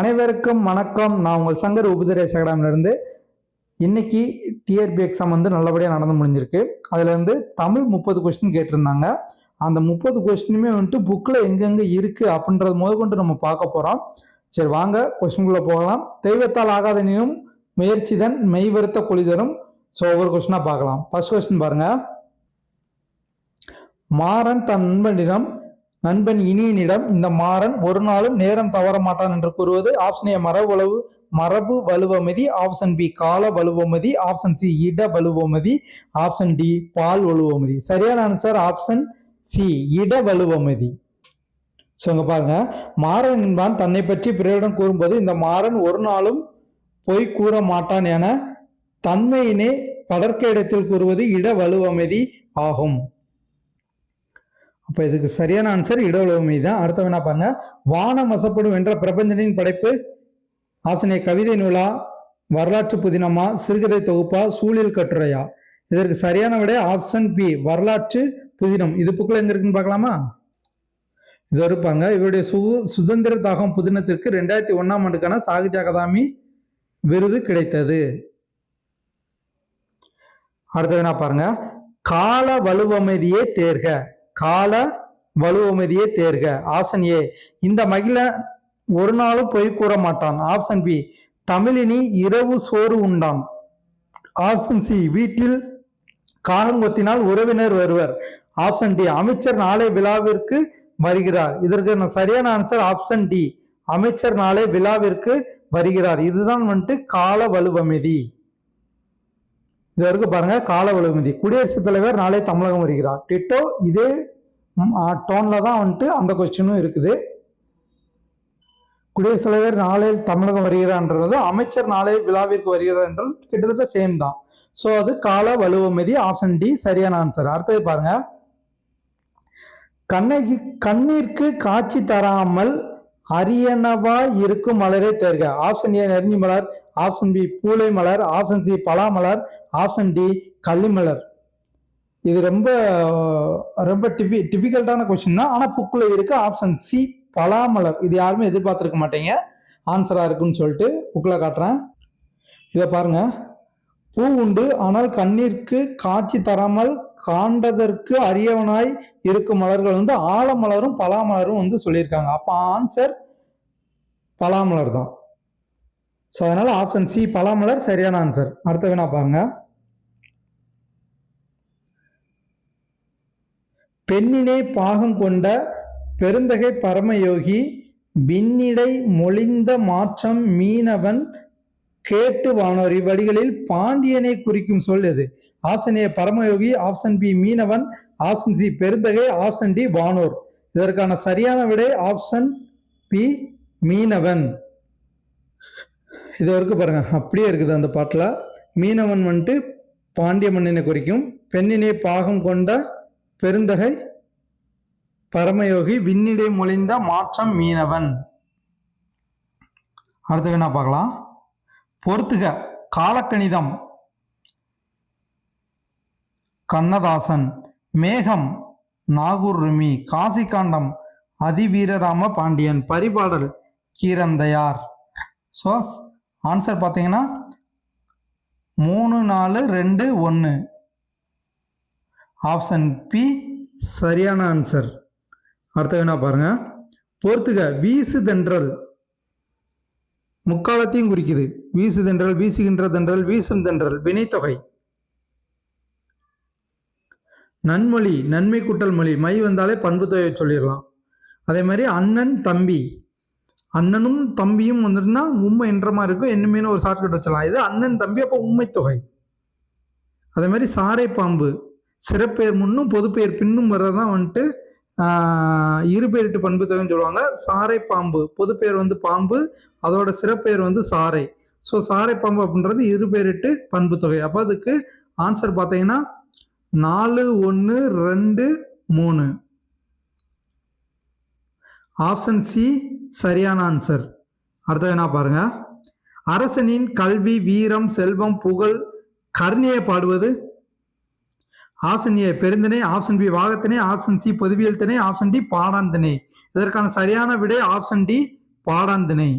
அனைவருக்கும் வணக்கம். நான் உங்கள் சங்கர் உபதேச அகாடமிலிருந்து. இன்னைக்கு டிஆர்பி எக்ஸாம் நல்லபடியாக நடந்து முடிஞ்சிருக்கு. அதில் தமிழ் 30 கொஸ்டின் கேட்டிருந்தாங்க. அந்த 30 கொஸ்டினுமே புக்கில் எங்கெங்கே இருக்குது அப்படின்றது முதற்கொண்டு நம்ம பார்க்க போகிறோம். சரி வாங்க கொஸ்டின்குள்ளே போகலாம். தெய்வத்தால் ஆகாதனினும் முயற்சிதன் மெய்வருத்த கொளிதரும். ஸோ ஒவ்வொரு கொஸ்டினாக பார்க்கலாம். ஃபர்ஸ்ட் கொஸ்டின் பாருங்க. மாறன் தன் நண்பன் இனியனிடம் இந்த மாறன் ஒரு நாளும் நேரம் தவற மாட்டான் என்று கூறுவது ஆப்ஷன் ஏ மரபு வலுவமதி, ஆப்ஷன் பி கால வலுவமதி, ஆப்ஷன் சி இட வலுவமதி, ஆப்ஷன் டி பால் வலுவமதி. சரியான ஆன்சர் ஆப்ஷன் சி இட வலுவமதி. சொல்லுங்க பாருங்க. மாறன் என்பான் தன்னை பற்றி பிறரிடம் கூறும்போது இந்த மாறன் ஒரு நாளும் பொய் கூற மாட்டான் என தன்மையினே படர்க்க இடத்தில் கூறுவது இட வலுவமதி ஆகும். அப்ப இதுக்கு சரியான ஆன்சர் இட வலுவமதி தான். அடுத்த என்ன பாருங்க. வானம் வசப்படும் என்ற பிரபஞ்சனின் படைப்பு ஆப்ஷன் ஏ கவிதை நூலா, வரலாற்று புதினமா, சிறுகதை தொகுப்பா, சூழல் கட்டுரையா? இதற்கு சரியான விட ஆப்ஷன் பி வரலாற்று புதினம். இது புக்கில் எங்க இருக்குன்னு பார்க்கலாமா? இது இருப்பாங்க. இவருடைய சுதந்திர தாகம் புதினத்திற்கு 2001ஆம் ஆண்டுக்கான சாகித்ய அகாதமி விருது கிடைத்தது. அடுத்தது என்ன பாருங்க. கால வலுவமதியே தேர்க. கால வலுவமதியே தேர்க. ஆப்ஷன் ஏ இந்த மகிழன் ஒரு நாளும் பொய் கூற மாட்டான். ஆப்ஷன் பி தமிழினி இரவு சோறு உண்டான். ஆப்ஷன் சி வீட்டில் காலங்கொத்தினால் உறவினர் வருவர். ஆப்ஷன் டி அமைச்சர் நாளை விழாவிற்கு வருகிறார். இதற்கு சரியான ஆன்சர் ஆப்ஷன் டி அமைச்சர் நாளை விழாவிற்கு வருகிறார். இதுதான் கால வலுவமதி. இது வரைக்கும் பாருங்க. கால வலுவமதி. குடியரசுத் தலைவர் நாளை தமிழகம் வருகிறார். டிட்டோ இதே டோன்ல தான் அந்த கொஸ்டினும் இருக்குது. குடியரசுத் தலைவர் நாளை தமிழகம் வருகிறார்ன்றது அமைச்சர் நாளை விழாவிற்கு வருகிறார் என்றால் கிட்டத்தட்ட சேம் தான். ஸோ அது கால வலுவமதி. ஆப்ஷன் டி சரியான ஆன்சர். அடுத்தது பாருங்க. கண்ணீருக்கு காட்சி தராமல் அரியனவா இருக்கும் மலரே தேர்க. ஆப்ஷன் ஏ நெருஞ்சி மலர், ஆப்ஷன் பி பூலை மலர், ஆப்ஷன் சி பலாமலர், ஆப்ஷன் டி கள்ளிமலர். இது ரொம்ப ரொம்ப டிபிகல்ட்டான கொஸ்டின் தான். ஆனால் புக்கில் இருக்கு ஆப்ஷன் சி பலாமலர். இது யாருமே எதிர்பார்த்துருக்க மாட்டீங்க ஆன்சரா இருக்குன்னு சொல்லிட்டு புக்கில் காட்டுறேன். இதை பாருங்க. பூ உண்டு ஆனால் கண்ணீருக்கு காட்சி தராமல் காண்பதற்கு அரியவனாய் இருக்கும் மலர்கள் ஆலமலரும் பலாமலரும் சொல்லியிருக்காங்க. அப்ப ஆன்சர் பலாமலர் தான். ஸோ அதனால ஆப்ஷன் சி பலாமலர் சரியான ஆன்சர். அடுத்த வேணா பாருங்க. பெண்ணினை பாகம் கொண்ட பெருந்தகை பரமயோகி விண்ணிடை மொழிந்த மாற்றம் மீனவன் கேட்டு வானோர். இவ்வடிகளில் பாண்டியனை குறிக்கும் சொல் எது? Option A பரமயோகி, option B Meenavan, option C Perunthagai, option D வானோர். இதற்கான சரியான விடை ஆப்ஷன் பி மீனவன். இது வரைக்கும் பாருங்க. அப்படியே இருக்குது அந்த பாட்டில். மீனவன் பாண்டிய மன்னனை குறிக்கும். பெண்ணினை பாகம் கொண்ட பெருந்தகை பரமயோகி விண்ணிடை மொழிந்த மாற்றம் மீனவன். அடுத்து என்ன பார்க்கலாம். பொறுத்துக. காலக்கணிதம் கண்ணதாசன், மேகம் நாகூர் ருமி, காசி காண்டம் அதிவீரராம பாண்டியன், பரிபாடல் கீரந்தையார். ஸோ ஆன்சர் பார்த்தீங்கன்னா 3, 4, 2, 1. ஆப்ஷன் பி சரியான ஆன்சர். அடுத்த என்ன பாருங்க. பொறுத்துக. வீசு தென்றல் முக்காலத்தையும் குறிக்குது. வீசு தென்றல், வீசுகின்ற தென்றல், வீசும் தென்றல் வினைத்தொகை. நன்மொழி நன்மை கூட்டல் மொழி. மை வந்தாலே பண்பு தொகை சொல்லிடலாம். அதே மாதிரி அண்ணன் தம்பி, அண்ணனும் தம்பியும் உண்மை என்ற மாதிரி இருக்கும். என்னமேனு ஒரு ஷார்ட்கட் வச்சலாம். இது அண்ணன் தம்பி, அப்போ உண்மை தொகை. அதே மாதிரி சாரை பாம்பு சிறப்பெயர் முன்னும் பொதுப்பெயர் பின்னும் வர்றதான் இருபெயரிட்டு பண்பு தொகைன்னு சொல்லுவாங்க. சாரை பாம்பு பொதுப்பெயர் பாம்பு, அதோட சிறப்பெயர் சாரை. ஸோ சாரை பாம்பு அப்படின்றது இருபெயரிட்டு பண்பு தொகை. அப்போ அதுக்கு ஆன்சர் பார்த்தீங்கன்னா 4, 1, 2, 3. ஆப்ஷன் சி சரியான ஆன்சர். அடுத்தது என்ன பாருங்க. அரசனின் கல்வி வீரம் செல்வம் புகழ் கர்ணியை பாடுவது. ஆப்ஷன் ஏ பெருந்திணை, ஆப்ஷன் பி வாகத்திணை, ஆப்ஷன் சி பொதுவியல் திணை, ஆப்ஷன் டி பாடாந்திணை. இதற்கான சரியான விடை ஆப்ஷன் டி பாடாந்திணை.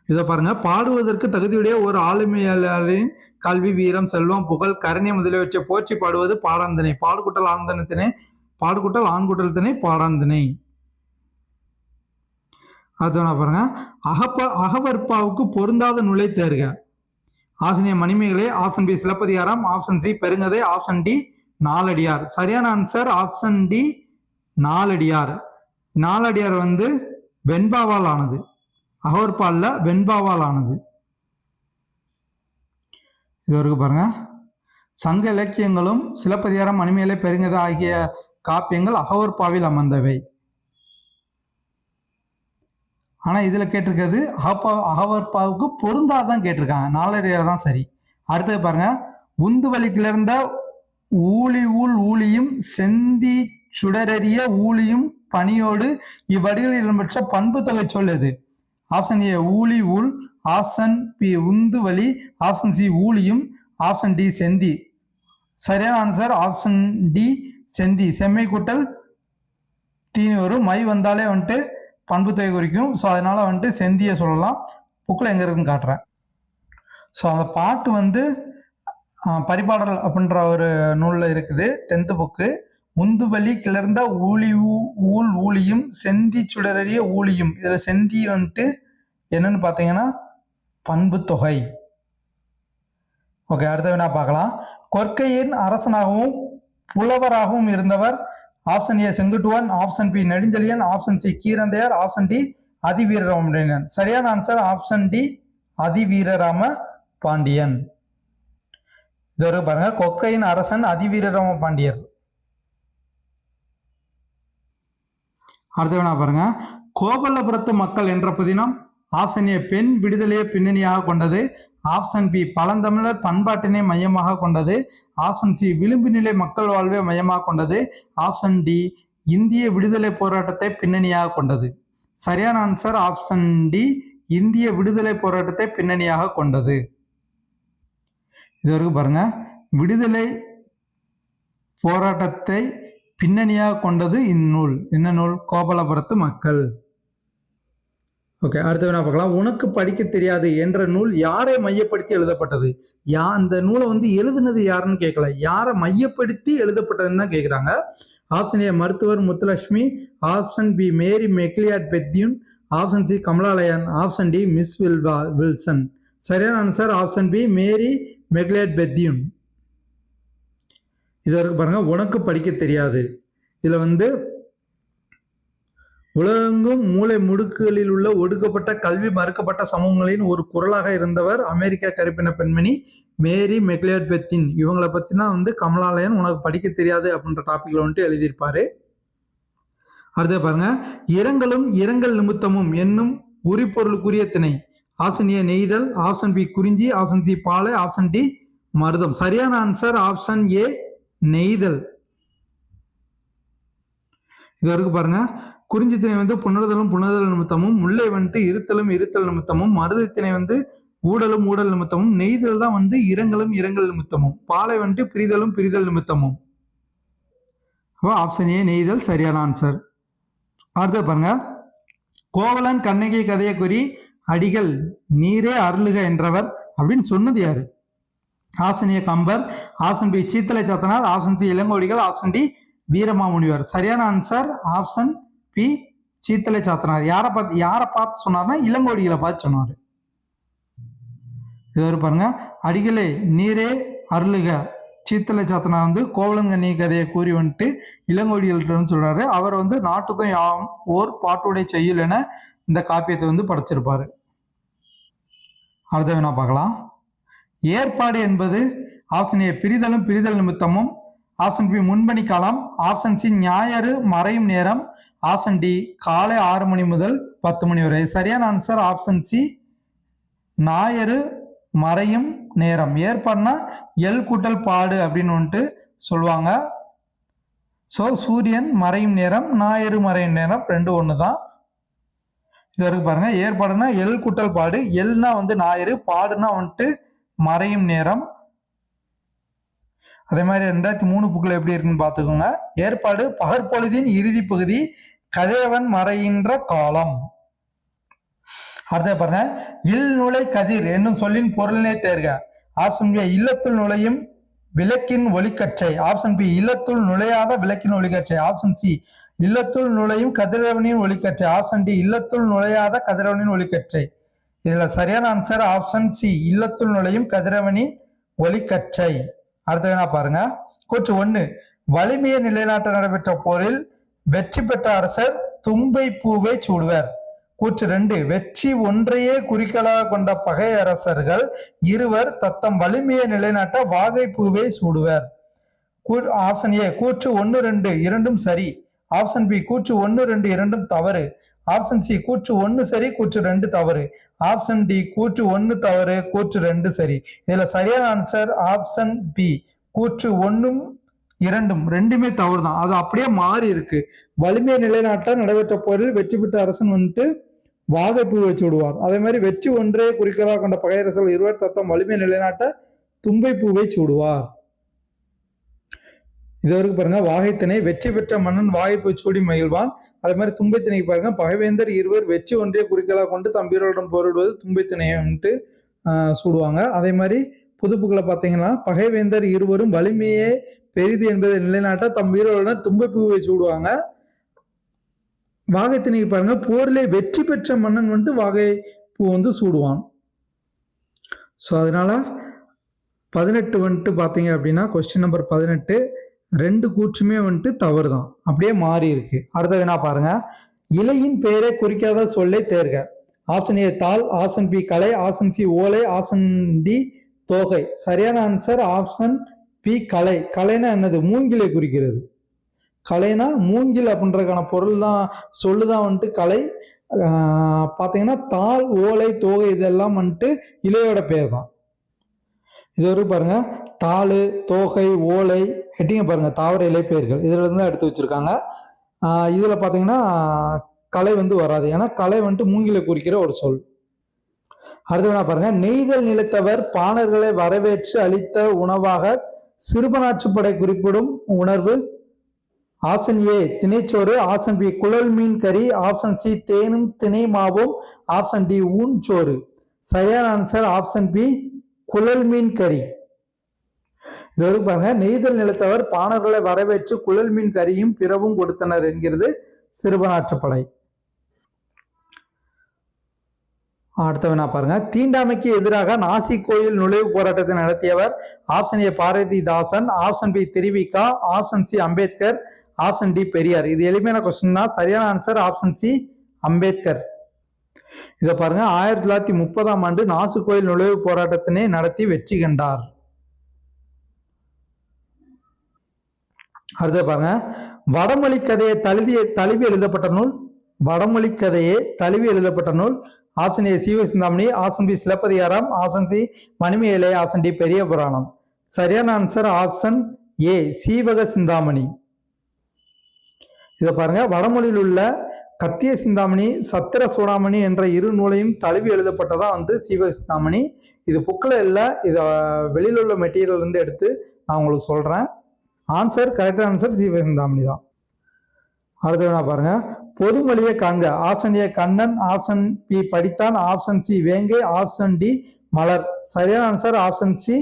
இதை பாருங்க, பாடுவதற்கு தகுதியுடைய ஒரு ஆளுமையாளரின் கல்வி, வீரம், செல்வம், புகழ், கருணை முதலியவற்றை போற்றி பாடுவது பாடாண்திணை. பாடுகுட்டல் ஆண்தனத்தினை, பாடுகுட்டல் ஆண்குட்டல் திணை, பாடாண்திணை. அடுத்த பாருங்க, அகவற்பாவுக்கு பொருந்தாத நூலை தேர்க. Option A Manimekalai, option B Silappathikaram, option C Perungathai, option D Naladiyar. சரியான answer option D Naladiyar. Naladiyar வந்து வெண்பாவால் ஆனது, அகவற்பால்ல வெண்பாவால் ஆனது. இது வரைக்கும் பாருங்க, சங்க இலக்கியங்களும் சிலப்பதிகாரம், மணிமேகலை, பெருங்கதை ஆகிய காப்பியங்கள் அகவற்பாவில் அமர்ந்தவை. ஆனா இதுல கேட்டிருக்கிறது அகவற்பாவுக்கு பொருந்தாதான் கேட்டிருக்காங்க, நாலடியார் தான் சரி. அடுத்தது பாருங்க, உந்து வழி கிளர்ந்த ஊழி ஊழ் ஊழியும் செந்தி சுடரறிய ஊழியும் பணியோடு இவ்வடிகளில் இடம்பெற்ற பண்பு தொகை சொல்லுது. ஆப்ஷன் ஏ ஊழி ஊழ், ஆப்ஷன் பி உந்து வழி, ஆப்ஷன் சி ஊழியும், ஆப்ஷன் டி செந்தி. சரியான ஆன்சர் ஆப்ஷன் டி செந்தி. செம்மை கூட்டல் தீனி வரும், மை வந்தாலே வந்துட்டு பண்பு தொகை குறிக்கும். ஸோ அதனால வந்துட்டு செந்தியை சொல்லலாம். புக்கில் எங்க இருக்குன்னு காட்டுறேன். ஸோ அந்த பாட்டு வந்து பரிபாடல் அப்படின்ற ஒரு நூலில் இருக்குது, 10th புக்கு. உந்துவலி கிளர்ந்த ஊழி ஊழ் ஊழியும் செந்தி சுடரறிய ஊழியும். இதுல செந்தி வந்துட்டு என்னன்னு பார்த்தீங்கன்னா பண்பு தொகை. ஓகே, அடுத்த வினா பார்க்கலாம். கொற்கையின் அரசனாகவும் புலவராகவும் இருந்தவர். Option A Senguttuvan, option B Nedunchezhiyan, option C Keeranthaiyar, option D Athiveerarama Pandiyan. சரியான answer option D Athiveerarama Pandiyan. இது வரைக்கும் பாருங்க, கொற்கையின் அரசன் அதிவீரராம பாண்டியர். அடுத்த வினா பாருங்க, கோபல்லபுரத்து மக்கள் என்ற புதினம். ஆப்ஷன் ஏ பெண் விடுதலையை பின்னணியாக கொண்டது, ஆப்ஷன் பி பழந்தமிழர் பண்பாட்டினை மையமாக கொண்டது, ஆப்ஷன் சி விளிம்பு நிலை மக்கள் வாழ்வை மையமாக கொண்டது, ஆப்ஷன் டி இந்திய விடுதலை போராட்டத்தை பின்னணியாக கொண்டது. சரியான ஆன்சர் ஆப்ஷன் டி இந்திய விடுதலை போராட்டத்தை பின்னணியாக கொண்டது. இது வரைக்கும் பாருங்க, விடுதலை போராட்டத்தை பின்னணியாக கொண்டது இந்நூல். என்ன நூல்? கோபல்லபுரத்து மக்கள். ஓகே, அடுத்த வினா பார்க்கலாம். உனக்கு படிக்க தெரியாது என்ற நூல் யாரை மையப்படுத்தி எழுதப்பட்டது? அந்த நூலை வந்து எழுதுனது யாருன்னு கேட்கல, யாரை மையப்படுத்தி எழுதப்பட்டதுன்னு தான் கேட்குறாங்க. ஆப்ஷன் ஏ மருத்துவர் Muthulakshmi, option B Mary McLeod Bethune, option C Kamalalayan, option D miss Wilson. சரியான answer option B Mary McLeod Bethune. இது வரைக்கும் பாருங்க, உனக்கு படிக்க தெரியாது. இதுல வந்து உலகெங்கும் மூளை முடுக்குகளில் உள்ள ஒடுக்கப்பட்ட கல்வி மறுக்கப்பட்ட சமூகங்களின் ஒரு குரலாக இருந்தவர் அமெரிக்க கருப்பின பெண்மணி மேரி மெக்லியாட் பெத்யூன். இவங்களை பத்தினா வந்து கமலாலயன் உனக்கு படிக்க தெரியாது அப்படின்ற டாபிக்ல வந்துட்டு எழுதியிருப்பாரு. அடுத்த பாருங்க, இரங்கலும் இரங்கல் நிமித்தமும் என்னும் உரிப்பொருளுக்குரிய திணை. ஆப்ஷன் ஏ நெய்தல், ஆப்ஷன் பி குறிஞ்சி, ஆப்ஷன் சி பாலை, ஆப்ஷன் டி மருதம். சரியான ஆன்சர் ஆப்ஷன் ஏ நெய்தல். இது வரைக்கும் பாருங்க, குறிஞ்சி திணை வந்து புணர்தலும் புணர்தல் நிமித்தமும், முல்லை வந்துட்டு இருத்தலும் இருத்தல் நிமித்தமும், மருதத்திணை வந்து ஊடலும் ஊடல் நிமித்தமும், நெய்தல் தான் வந்து இரங்கலும் இரங்கல் நிமித்தமும், பாலை வந்துட்டு பிரிதலும் பிரிதல் நிமித்தமும். ஆப்ஷன் ஏ நெய்தல் சரியான ஆன்சர். அடுத்த பாருங்க, கோவலன் கண்ணகி கதையை குறி அடிகள் நீரே அருளுக என்றவர் அப்படின்னு சொன்னது யாரு? Option A Kambar, option B Seethalai Sathanar, option C Ilangoadigal, option D Veeramamunivar. சரியான answer option B Seethalai Sathanar. யாரை பார்த்து சொன்னார்னா இளங்கோடிகளை பார்த்து சொன்னார். இது பாருங்க, அடிகளே நீரே அருளுக. சீத்தலை சாத்தனார் வந்து கோவலன் கண்ணகி கதையை கூறி வந்துட்டு இளங்கோடிகள்கிட்ட சொல்றாரு. அவர் வந்து நாட்டுக்கும் யாம் ஓர் பாட்டுடை செய்யுள் என இந்த காப்பியத்தை வந்து படைச்சிருப்பாரு. அடுத்த வேணா பார்க்கலாம். ஏற்பாடு என்பது ஆப்ஷன் ஏ பிரிதலும் பிரிதல் நிமித்தமும், ஆப்ஷன் பி முன்பணி காலம், ஆப்ஷன் சி ஞாயிறு மறையும் நேரம், ஆப்ஷன் டி காலை 6 மணி முதல் 10 மணி வரை. சரியான ஆன்சர் ஆப்ஷன் சி ஞாயிறு மறையும் நேரம். ஏற்பாடுனா எல் கூட்டல் பாடு அப்படின்னு வந்துட்டு சொல்லுவாங்க. ஸோ சூரியன் மறையும் நேரம், ஞாயிறு மறையும் நேரம் ரெண்டும் ஒன்று தான். இது வரைக்கும் பாருங்க, ஏற்பாடுனா எல் கூட்டல் பாடு, எல்னா வந்து ஞாயிறு, பாடுனா வந்துட்டு மறையும் நேரம். அதே மாதிரி 2003 புக்கில் எப்படி இருக்குன்னு பார்த்துக்கோங்க. ஏற்பாடு பகற்பொழுதின் இறுதி பகுதி, கதிரவன் மறைகின்ற காலம். அடுத்த பாருங்க, இல் நுழை கதிர் என்னும் சொல்லின் பொருளினை தேர்க. ஆப்ஷன் பி இல்லத்துள் நுழையும் விளக்கின் ஒளிக்கற்றை. ஆப்ஷன் பி இல்லத்துள் நுழையாத விளக்கின் ஒளிக்கற்றை. ஆப்ஷன் சி இல்லத்துள் நுழையும் கதிரவனின் ஒளிக்கற்றை. Option D இல்லத்துள் நுழையாத கதிரவனின் ஒளிக்கற்றை. இதுல சரியான ஆன்சர் ஆப்ஷன் சி இல்லத்துள் நுழையும் கதிரவனின் ஒளிக்கற்றை. அடுத்த பாருங்க, கூற்று 1 வலிமையை நிலைநாட்ட நடைபெற்ற போரில் வெற்றி பெற்ற அரசர் தும்பை பூவை சூடுவர். கூற்று 2 வெற்றி ஒன்றையே குறிக்கோளாக கொண்ட பகை அரசர்கள் இருவர் தத்தம் வலிமையை நிலைநாட்ட வாகை பூவை சூடுவர். ஆப்ஷன் ஏ கூற்று 1, 2 இரண்டும் சரி. ஆப்ஷன் பி கூற்று 1, 2 இரண்டும் தவறு. ஆப்ஷன் சி கூற்று 1 சரி, கூற்று 2 தவறு. ஆப்ஷன் டி கூற்று 1 தவறு, கூற்று 2 சரி. இதுல சரியான ஆன்சர் ஆப்ஷன் பி கூற்று 1ம் 2ம் ரெண்டுமே தவறு தான். அது அப்படியே மாறி இருக்கு. வலிமை நிலைநாட்ட நடைபெற்ற போரில் வெற்றி பெற்ற அரசன் வந்துட்டு வாகைப்பூ வச்சு விடுவார். அதே மாதிரி வெற்றி ஒன்றே குறிக்கோளாக கொண்ட பகையரசர்கள் இருவர் தத்தம் வலிமை நிலைநாட்ட தும்பை பூவை சூடுவார். இது வரைக்கும் பாருங்க, வாகைத்திணை வெற்றி பெற்ற மன்னன் வாகைப்பூ சூடி மகிழ்வான். அதே மாதிரி தும்பைத்திணைக்கு பாருங்க, பகைவேந்தர் இருவர் வெற்றி ஒன்றே குறிக்கோளாக கொண்டு தம்பீரோடன் போரிடுவது தும்பைத்திணையை வந்துட்டு சூடுவாங்க. அதே மாதிரி புதுப்புக்களை பார்த்தீங்கன்னா பகைவேந்தர் இருவரும் வலிமையே பெரிது என்பதை நிலைநாட்ட தம் வீரருடன் தும்பைப்பூவை சூடுவாங்க. வாகைத்திணைக்கு பாருங்க, போரிலே வெற்றி பெற்ற மன்னன் வந்துட்டு வாகை பூ வந்து சூடுவான். ஸோ அதனால 18 வந்துட்டு பார்த்தீங்க அப்படின்னா கொஸ்டின் நம்பர் 18 2 கூற்றுமே வந்துட்டு தவறு தான், அப்படியே மாறி இருக்கு. அடுத்த வினா பாருங்க, இலையின் பெயரை குறிக்காத சொல்லை தேர்க. ஆப்ஷன் ஏ தாள், ஆப்ஷன் பி கலை, ஆப்ஷன் சி ஓலை, ஆப்ஷன் டி தோகை. சரியான ஆன்சர் ஆப்ஷன் பி கலை. கலைனா என்னது? மூங்கிலை குறிக்கிறது. கலைனா மூங்கில் அப்படின்றதுக்கான பொருள் தான், சொல்லுதான் வந்துட்டு கலை. பார்த்தீங்கன்னா தாள், ஓலை, தோகை இதெல்லாம் வந்துட்டு இலையோட பேர் தான். இது வரைக்கும் பாருங்க, தாள், தோகை, ஓலை ஹெட்டிங்க பாருங்க, தாவர இலை பெயர்கள் இதுல இருந்து எடுத்து வச்சிருக்காங்க. இதுல பாத்தீங்கன்னா கலை வந்து வராது, ஏன்னா கலை வந்துட்டு மூங்கிலை குறிக்கிற ஒரு சொல். அடுத்த பாருங்க, நெய்தல் நிலத்தவர் பாணர்களை வரவேற்று அளித்த உணவாக சிறுபனாற்றுப்படை குறிப்பிடும் உணர்வு. ஆப்ஷன் ஏ திணைச்சோறு, ஆப்ஷன் பி குழல் மீன் கறி, ஆப்ஷன் சி தேனும் திணை மாவும், ஆப்ஷன் டி ஊன்சோறு. சரியான ஆன்சர் ஆப்ஷன் பி குழல் மீன் கறி. இதோடு பாருங்க, நெய்தல் நிலத்தவர் பாணர்களை வரவேற்று குழல் மீன் கறியும் பிறவும் கொடுத்தனர் என்கிறது சிறுபனாற்றுப்படை. அடுத்த வினா பாருங்க, தீண்டாமைக்கு எதிராக நாசி கோயில் நுழைவு போராட்டத்தை நடத்தியவர். Option A Bharathidasan, option B Thiruvika, option C Ambedkar, option D Periyar. இது எளிமையான கொஸ்டின் தான். சரியான ஆன்சர் ஆப்ஷன் சி அம்பேத்கர். இதை பாருங்க, 1930ஆம் ஆண்டு நாசி கோயில் நுழைவு போராட்டத்தினை நடத்தி வெற்றி கண்டார். அடுத்த பாருங்க, வடமொழி கதையை தழுவி எழுதப்பட்ட நூல். வடமொழி கதையை தழுவி எழுதப்பட்ட நூல். Option A Seevaka Chintamani, option B Silappathikaram, option C Manimekalai, option D Periya Puranam. சரியான answer option A Seevaka Chintamani. இதை பாருங்க, வடமொழியில் உள்ள கத்திய சிந்தாமணி, சத்திர சூடாமணி என்ற இரு நூலையும் தழுவி எழுதப்பட்டதா வந்து சீவக சிந்தாமணி. இது புக்கில் இல்லை, இதை வெளியில் உள்ள மெட்டீரியல் இருந்து எடுத்து நான் உங்களுக்கு சொல்றேன். ஆன்சர் கரெக்டான ஆன்சர் சீவக சிந்தாமணி தான். அடுத்த பாருங்க, பொதுமொழியை காண்க. Option A Kannan, option B படித்தான், ஆப்ஷன் சி வேங்கை, ஆப்ஷன் டி மலர். சரியான ஆன்சர் ஆப்ஷன் சி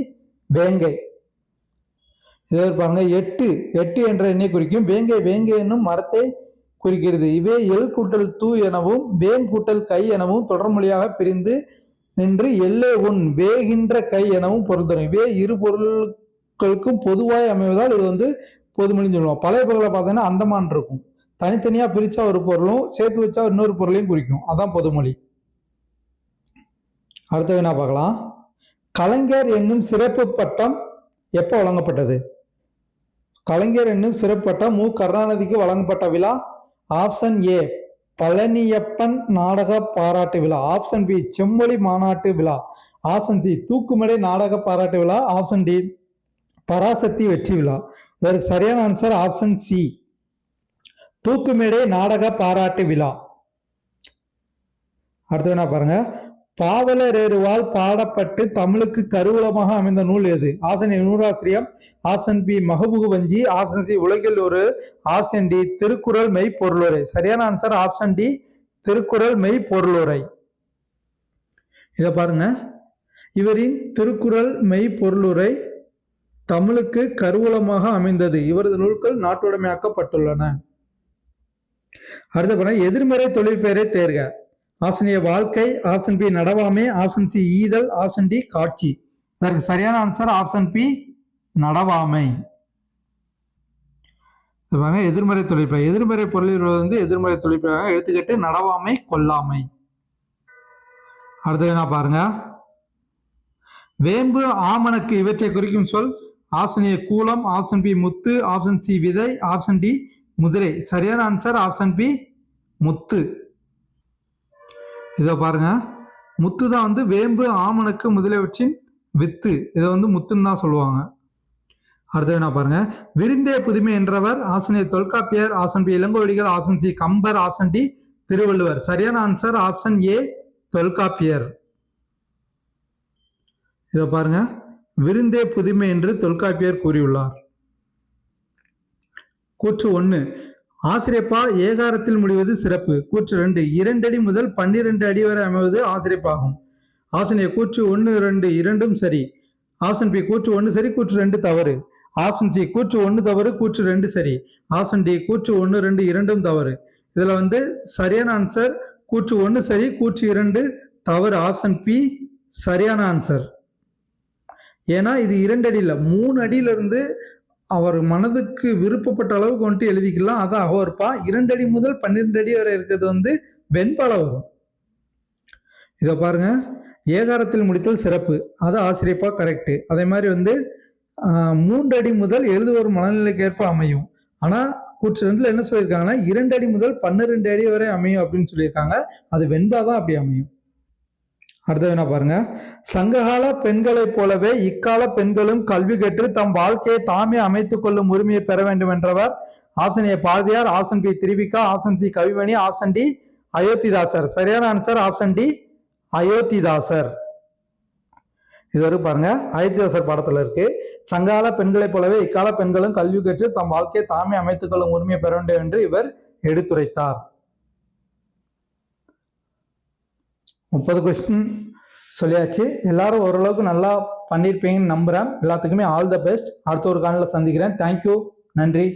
வேங்கை. இதை பாருங்க, 8 என்ற எண்ணை குறிக்கும். வேங்கை வேங்கை என்னும் மரத்தை குறிக்கிறது. இவை எல் கூட்டல் தூ எனவும் வேம் கூட்டல் கை எனவும் தொடர்மொழியாக பிரிந்து நின்று எல்லே உன் வேகின்ற கை எனவும் பொருள் தரும். இவை இரு பொருட்களுக்கும் பொதுவாய் அமைவதால் இது வந்து பொதுமொழின்னு சொல்லுவோம். பழைய பொருளை பார்த்தீங்கன்னா அந்தமான் இருக்கும், தனித்தனியா பிரிச்சா ஒரு பொருளும் சேர்த்து வச்சா இன்னொரு பொருளையும் குறிக்கும், அதான் பொதுமொழி. அடுத்த வினா பார்க்கலாம், கலைஞர் என்னும் சிறப்பு பட்டம் எப்போ வழங்கப்பட்டது? கலைஞர் என்னும் சிறப்பு பட்டம் மு கருணாநிதிக்கு வழங்கப்பட்ட விழா. ஆப்ஷன் ஏ பழனியப்பன் நாடக பாராட்டு விழா, ஆப்ஷன் பி செம்மொழி மாநாட்டு விழா, ஆப்ஷன் சி தூக்குமடை நாடக பாராட்டு விழா, ஆப்ஷன் டி பராசக்தி வெற்றி விழா. இதற்கு சரியான ஆன்சர் ஆப்ஷன் சி தூக்குமேடை நாடக பாராட்டு விழா. அடுத்து என்ன பாருங்க, பாவலரேறுவால் பாடப்பட்டு தமிழுக்கு கருவூலமாக அமைந்த நூல் எது? Option A Nooraasiriyam, option B மகபூகு வஞ்சி, ஆப்ஷன் சி உலகில் ஒரு, ஆப்ஷன் டி திருக்குறள் மெய் பொருளுரை. சரியான ஆன்சர் ஆப்ஷன் டி திருக்குறள் மெய் பொருளுரை. இதை பாருங்க. இவரின் திருக்குறள் மெய்ப்பொருளுரை தமிழுக்கு கருவூலமாக அமைந்தது. இவரது நூல்கள் நாட்டுடைமையாக்கப்பட்டுள்ளன. அடுத்த பாருங்க, எதிர்மறை தொழிற்பெயரை தேர்க. ஆப்ஷன் ஏ வாழ்க்கை, ஆப்ஷன் பி நடவாமை, ஆப்ஷன் சி ஈதல், ஆப்ஷன் டி காட்சி. இதற்கு சரியான ஆன்சர் ஆப்ஷன் பி நடவாமை. எதிர்மறை தொழிற்பெயர், எதிர்மறை பொருள் வந்து எதிர்மறை தொழிற்பெயர். எடுத்துக்கிட்டு நடவாமை, கொல்லாமை. அடுத்தது என்ன பாருங்க, வேம்பு, ஆமணக்கு இவற்றை குறிக்கும் சொல். ஆப்ஷன் ஏ கூலம், ஆப்ஷன் பி முத்து, ஆப்ஷன் சி விதை, ஆப்ஷன் டி முதிரை. சரியான ஆன்சர் ஆப்ஷன் பி முத்து. இதை பாருங்க, முத்து தான் வந்து வேம்பு, ஆமணக்கு முதலியவற்றின் வித்து. இதை வந்து முத்துன்னு தான் சொல்லுவாங்க. அடுத்தது என்ன பாருங்க, விருந்தே புதுமை என்றவர். Option A Tholkappiyar, option B Ilangovadigal, option C Kambar, option D Thiruvalluvar. சரியான ஆன்சர் ஆப்ஷன் ஏ தொல்காப்பியர். இதை பாருங்க, விருந்தே புதுமை என்று தொல்காப்பியர் கூறியுள்ளார். கூற்று 1, ஆசிரியப்பா ஏகாரத்தில் முடிவது சிறப்பு. கூற்று 2, 2 அடி முதல் 12 அடி வரை அமைவது ஆசிரியப்பாகும். ஆப்ஷன் ஏ கூற்று 1, 2 இரண்டும் சரி. ஆப்ஷன் பி கூற்று 1 சரி, கூற்று 2 தவறு. ஆப்ஷன் சி கூற்று 1 தவறு, கூற்று 2 சரி. ஆப்ஷன் டி கூற்று 1, 2 இரண்டும் தவறு. இதுல வந்து சரியான ஆன்சர் கூற்று 1 சரி, கூற்று 2 தவறு. ஆப்ஷன் பி சரியான ஆன்சர். ஏன்னா இது 2 அடி இல்லை, 3 அடியிலிருந்து அவர் மனதுக்கு விருப்பப்பட்ட அளவுக்கு வந்துட்டு எழுதிக்கலாம். அதான் அகவற்பா. 2 அடி முதல் 12 அடி வரை இருக்கிறது வந்து வெண்பால வரும். இதை பாருங்க, ஏகாரத்தில் முடித்தல் சிறப்பு, அது ஆசிரியப்பா கரெக்ட். அதே மாதிரி வந்து 3 அடி முதல் எழுதுவோர் மனநிலைக்கு ஏற்ப அமையும். ஆனா கூற்று 2ல என்ன சொல்லியிருக்காங்கன்னா 2 அடி முதல் 12 அடி வரை அமையும் அப்படின்னு சொல்லியிருக்காங்க. அது வெண்பா தான் அப்படி அமையும். அடுத்தது என்ன பாருங்க, சங்ககால பெண்களைப் போலவே இக்கால பெண்களும் கல்வி கற்று தம் வாழ்க்கையை தாமே அமைத்துக் கொள்ளும் உரிமையை பெற வேண்டும் என்றவர். Option A Bharathiyar, option B Thiruvika, option C Kavimani, option D Ayothidasar. சரியான ஆன்சர் ஆப்ஷன் டி அயோத்திதாசர். இது வரை பாருங்க, அயோத்திதாசர் பாடத்துல இருக்கு. சங்ககால பெண்களைப் போலவே இக்கால பெண்களும் கல்வி கற்று தம் வாழ்க்கையை தாமே அமைத்துக் கொள்ளும் உரிமையை பெற வேண்டும் என்று இவர் எடுத்துரைத்தார். 30 கொஸ்டின் சொல்லியாச்சு. எல்லாரும் ஓரளவுக்கு நல்லா பண்ணியிருப்பீங்கன்னு நம்புறேன். எல்லாத்துக்குமே ஆல் த பெஸ்ட். அடுத்த ஒரு காணொளியில் சந்திக்கிறேன். தேங்க்யூ, நன்றி.